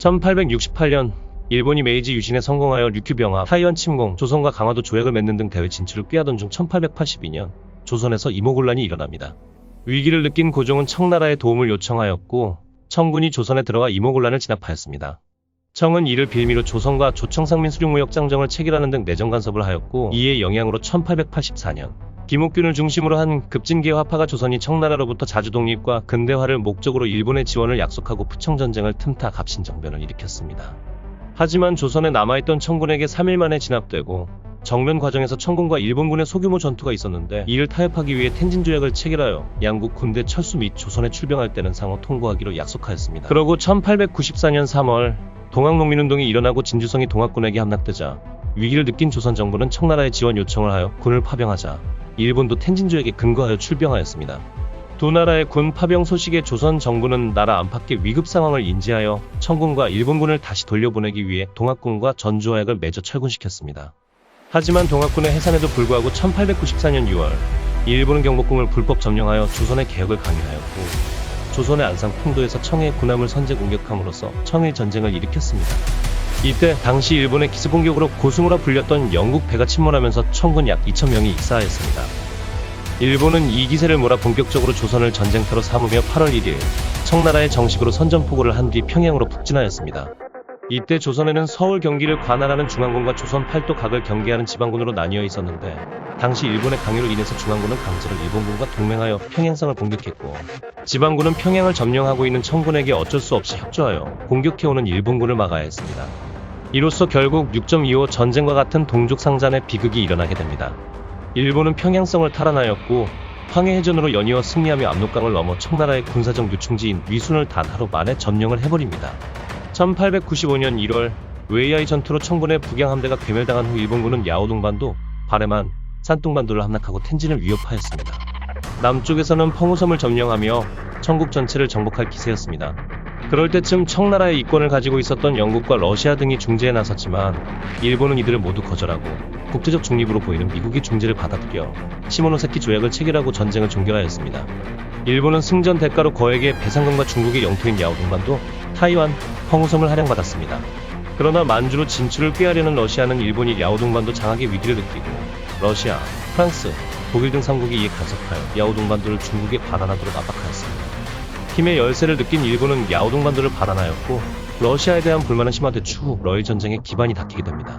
1868년 일본이 메이지 유신에 성공하여 류큐 병합, 타이완 침공, 조선과 강화도 조약을 맺는 등 대외 진출을 꾀하던 중 1882년 조선에서 이모군란이 일어납니다. 위기를 느낀 고종은 청나라의 도움을 요청하였고 청군이 조선에 들어와 이모군란을 진압하였습니다. 청은 이를 빌미로 조선과 조청상민 수륙무역장정을 체결하는 등 내정 간섭을 하였고 이에 영향으로 1884년 김옥균을 중심으로 한 급진계화파가 조선이 청나라로부터 자주 독립과 근대화를 목적으로 일본의 지원을 약속하고 푸청전쟁을 틈타 갑신정변을 일으켰습니다. 하지만 조선에 남아있던 청군에게 3일 만에 진압되고 정면 과정에서 청군과 일본군의 소규모 전투가 있었는데 이를 타협하기 위해 텐진조약을 체결하여 양국 군대 철수 및 조선에 출병할 때는 상호 통보하기로 약속하였습니다. 그러고 1894년 3월 동학농민운동이 일어나고 진주성이 동학군에게 함락되자 위기를 느낀 조선 정부는 청나라에 지원 요청을 하여 군을 파병하자 일본도 텐진조약에 근거하여 출병하였습니다. 두 나라의 군 파병 소식에 조선 정부는 나라 안팎의 위급 상황을 인지하여 청군과 일본군을 다시 돌려보내기 위해 동학군과 전조약을 맺어 철군시켰습니다. 하지만 동학군의 해산에도 불구하고 1894년 6월 일본은 경복궁을 불법 점령하여 조선의 개혁을 강요하였고 조선의 안상 풍도에서 청해의 군함을 선제 공격함으로써 청해 전쟁을 일으켰습니다. 이때 당시 일본의 기습공격으로 고승우라 불렸던 영국 배가 침몰하면서 청군 약 2,000명이 익사하였습니다. 일본은 이 기세를 몰아 본격적으로 조선을 전쟁터로 삼으며 8월 1일 청나라에 정식으로 선전포고를 한 뒤 평양으로 북진하였습니다. 이때 조선에는 서울 경기를 관할하는 중앙군과 조선 팔도 각을 경계하는 지방군으로 나뉘어 있었는데 당시 일본의 강요로 인해서 중앙군은 강제로 일본군과 동맹하여 평양성을 공격했고 지방군은 평양을 점령하고 있는 청군에게 어쩔 수 없이 협조하여 공격해오는 일본군을 막아야 했습니다. 이로써 결국 6.25 전쟁과 같은 동족상잔의 비극이 일어나게 됩니다. 일본은 평양성을 탈환하였고 황해해전으로 연이어 승리하며 압록강을 넘어 청나라의 군사적 요충지인 위순을 단 하루 만에 점령을 해버립니다. 1895년 1월 웨이아이 전투로 청군의 북양함대가 괴멸당한 후 일본군은 야오동반도, 바레만, 산둥반도를 함락하고 텐진을 위협하였습니다. 남쪽에서는 펑우섬을 점령하며 청국 전체를 정복할 기세였습니다. 그럴 때쯤 청나라의 이권을 가지고 있었던 영국과 러시아 등이 중재에 나섰지만 일본은 이들을 모두 거절하고 국제적 중립으로 보이는 미국의 중재를 받아들여 시모노세키 조약을 체결하고 전쟁을 종결하였습니다. 일본은 승전 대가로 거액의 배상금과 중국의 영토인 야오동반도, 타이완, 펑우섬을 할양받았습니다. 그러나 만주로 진출을 꾀하려는 러시아는 일본이 야오동반도 장악의 위기를 느끼고 러시아, 프랑스, 독일 등 3국이 이에 간섭하여 야오동반도를 중국에 반환하도록 압박하였습니다. 힘의 열세를 느낀 일본은 야오동반도를 반환하였고 러시아에 대한 불만은 심화돼 추후 러일 전쟁의 기반이 닦이게 됩니다.